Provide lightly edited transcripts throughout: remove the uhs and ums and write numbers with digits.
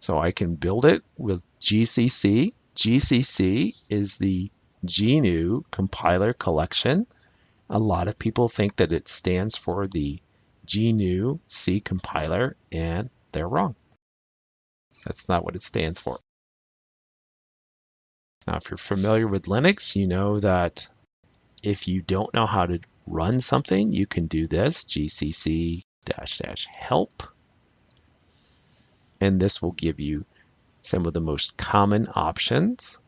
So I can build it with GCC. GCC is the GNU compiler collection. A lot of people think that it stands for the GNU C compiler, and they're wrong. That's not what it stands for. Now, if you're familiar with Linux, you know that if you don't know how to run something, you can do this, gcc --help, and this will give you some of the most common options.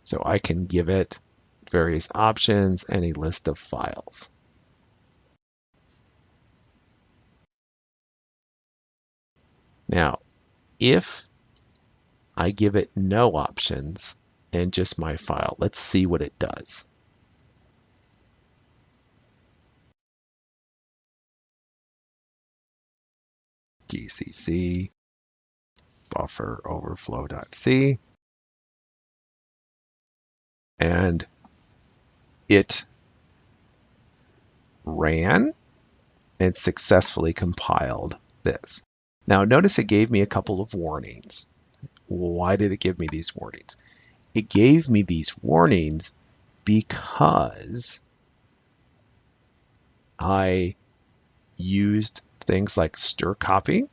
So I can give it various options and a list of files. Now, if I give it no options and just my file, let's see what it does. GCC buffer overflow.c, and it ran and successfully compiled this. Now notice it gave me a couple of warnings. Why did it give me these warnings? It gave me these warnings because I used things like strcpy,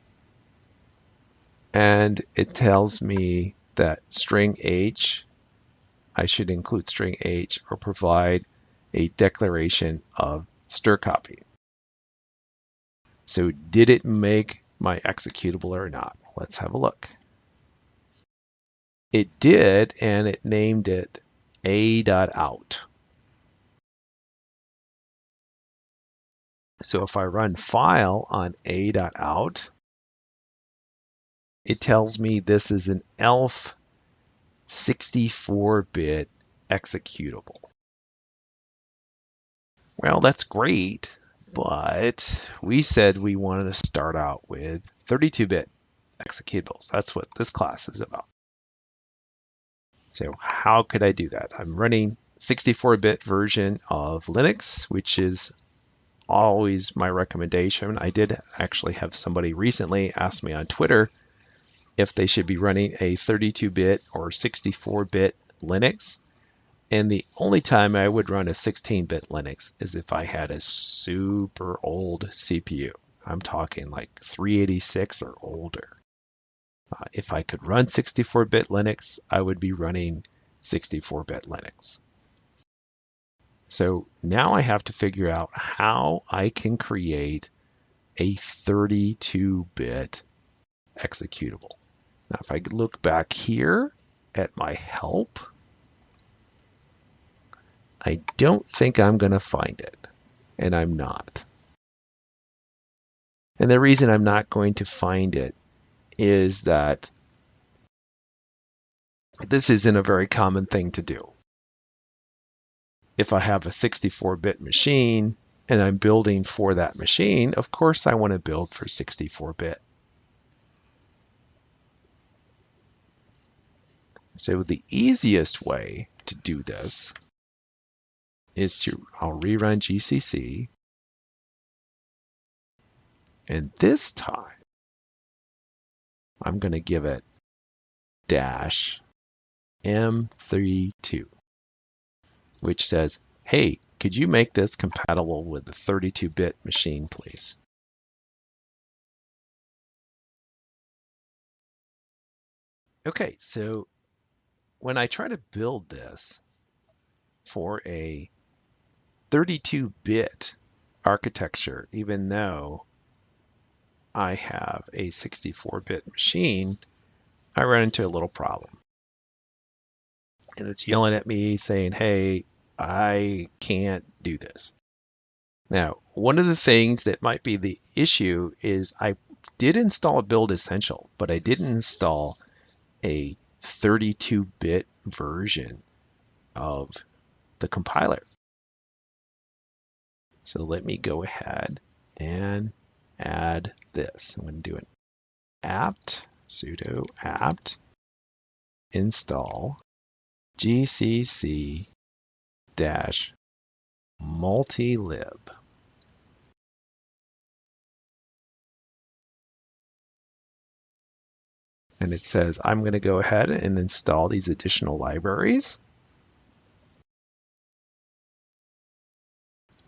and it tells me that string h, I should include string h or provide a declaration of strcpy. So did it make my executable or not? Let's have a look. It did, and it named it a.out. So if I run file on a.out, it tells me this is an ELF 64-bit executable. Well, that's great, but we said we wanted to start out with 32-bit executables. That's what this class is about. So how could I do that? I'm running 64-bit version of Linux, which is always my recommendation. I did actually have somebody recently ask me on Twitter if they should be running a 32-bit or 64-bit Linux. And the only time I would run a 16-bit Linux is if I had a super old CPU. I'm talking like 386 or older. If I could run 64-bit Linux, I would be running 64-bit Linux. So now I have to figure out how I can create a 32-bit executable. Now, if I look back here at my help, I don't think I'm going to find it, and I'm not. And the reason I'm not going to find it is that this isn't a very common thing to do. If I have a 64-bit machine and I'm building for that machine, of course I want to build for 64-bit. So the easiest way to do this is I'll rerun GCC, and this time I'm going to give it -m32, which says, hey, could you make this compatible with the 32-bit machine, please? Okay, so when I try to build this for a 32-bit architecture, even though I have a 64-bit machine, I run into a little problem. And it's yelling at me saying, hey, I can't do this. Now, one of the things that might be the issue is I did install Build Essential, but I didn't install a 32-bit version of the compiler. So let me go ahead and add this. I'm going to do an apt, sudo apt install gcc multilib. And it says I'm going to go ahead and install these additional libraries.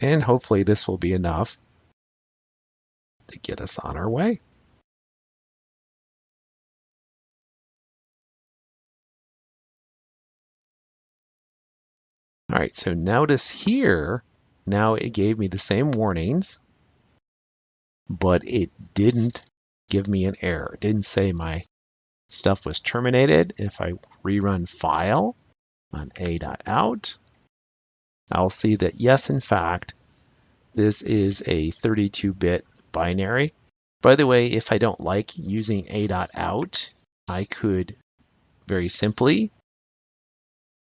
And hopefully this will be enough to get us on our way. All right, so notice here, now it gave me the same warnings, but it didn't give me an error. It didn't say my stuff was terminated. If I rerun file on a.out, I'll see that yes, in fact, this is a 32-bit binary. By the way, if I don't like using a.out, I could very simply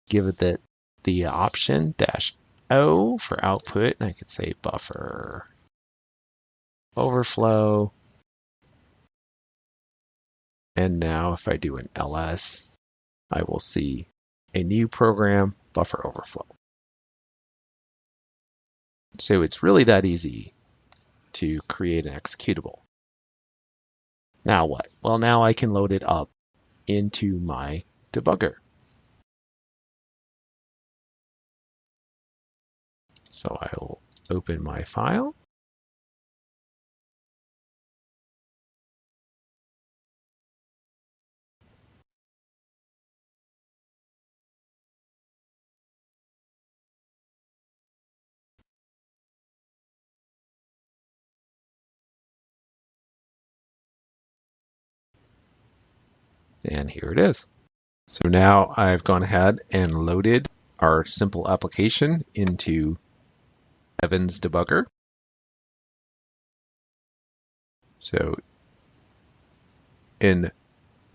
give it the option -O for output, and I could say buffer overflow. And now if I do an ls, I will see a new program, buffer overflow. So it's really that easy to create an executable. Now what? Well, now I can load it up into my debugger. So I will open my file. And here it is. So now I've gone ahead and loaded our simple application into Evan's debugger. So in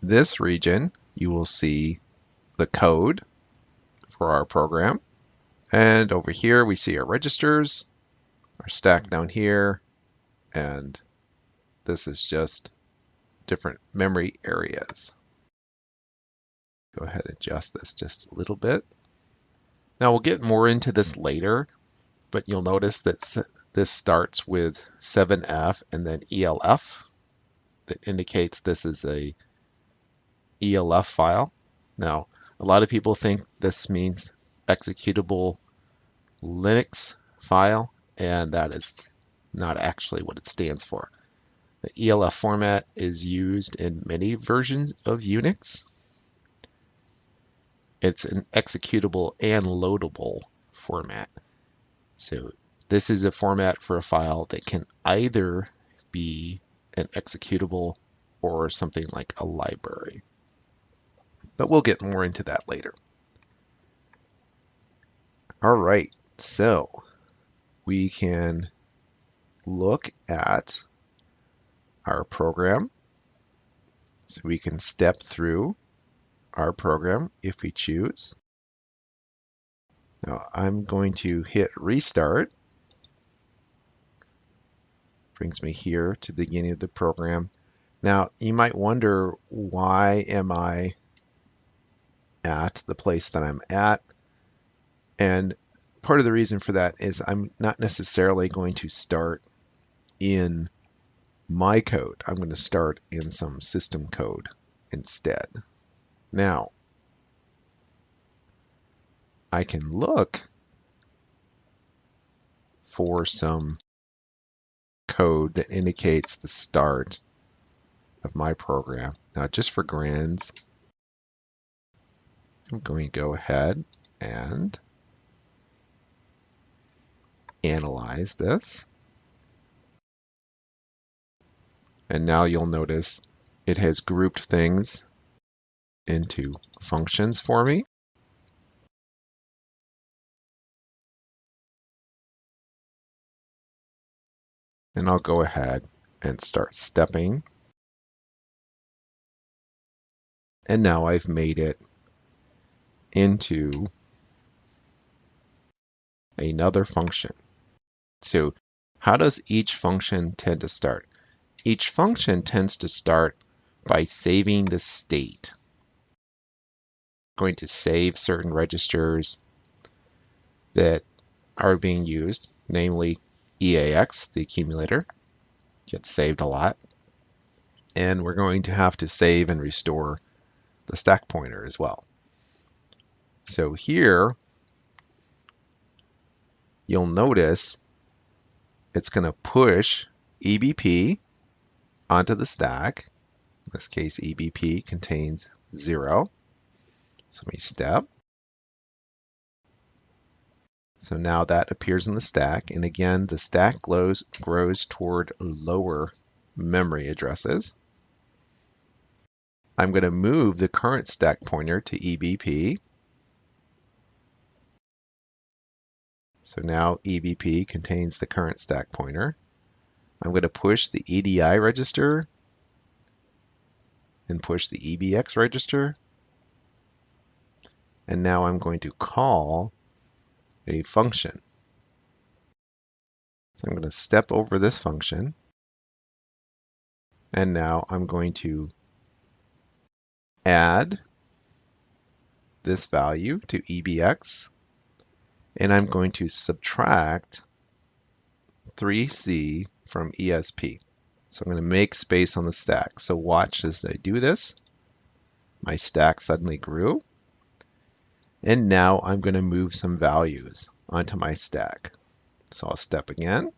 this region, you will see the code for our program. And over here, we see our registers, our stack down here, and this is just different memory areas. Go ahead and adjust this just a little bit. Now we'll get more into this later, but you'll notice that this starts with 7F and then ELF. That indicates this is a ELF file. Now, a lot of people think this means executable Linux file, and that is not actually what it stands for. The ELF format is used in many versions of Unix. It's an executable and loadable format. So this is a format for a file that can either be an executable or something like a library. But we'll get more into that later. All right, so we can look at our program. So we can step through our program if we choose. Now I'm going to hit restart. Brings me here to the beginning of the program. Now you might wonder, why am I at the place that I'm at? And part of the reason for that is I'm not necessarily going to start in my code. I'm going to start in some system code instead. Now, I can look for some code that indicates the start of my program. Now, just for grands, I'm going to go ahead and analyze this. And now you'll notice it has grouped things into functions for me. And I'll go ahead and start stepping. And now I've made it into another function. So how does each function tend to start? Each function tends to start by saving the state. I'm going to save certain registers that are being used, namely EAX, the accumulator, gets saved a lot. And we're going to have to save and restore the stack pointer as well. So here, you'll notice it's going to push EBP onto the stack. In this case, EBP contains 0. So let me step. So now that appears in the stack. And again, the stack grows toward lower memory addresses. I'm going to move the current stack pointer to EBP. So now EBP contains the current stack pointer. I'm going to push the EDI register and push the EBX register. And now I'm going to call a function. So I'm going to step over this function. And now I'm going to add this value to EBX. And I'm going to subtract 3C from ESP. So I'm going to make space on the stack. So watch as I do this. My stack suddenly grew. And now I'm going to move some values onto my stack. So I'll step again.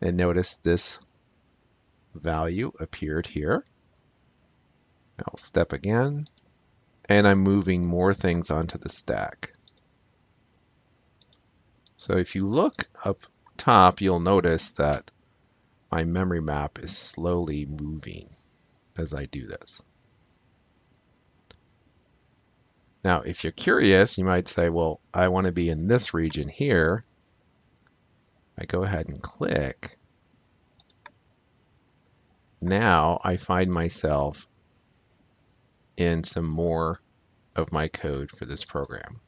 And notice this value appeared here. I'll step again. And I'm moving more things onto the stack. So if you look up top, you'll notice that my memory map is slowly moving as I do this. Now, if you're curious, you might say, well, I want to be in this region here. I go ahead and click. Now I find myself in some more of my code for this program.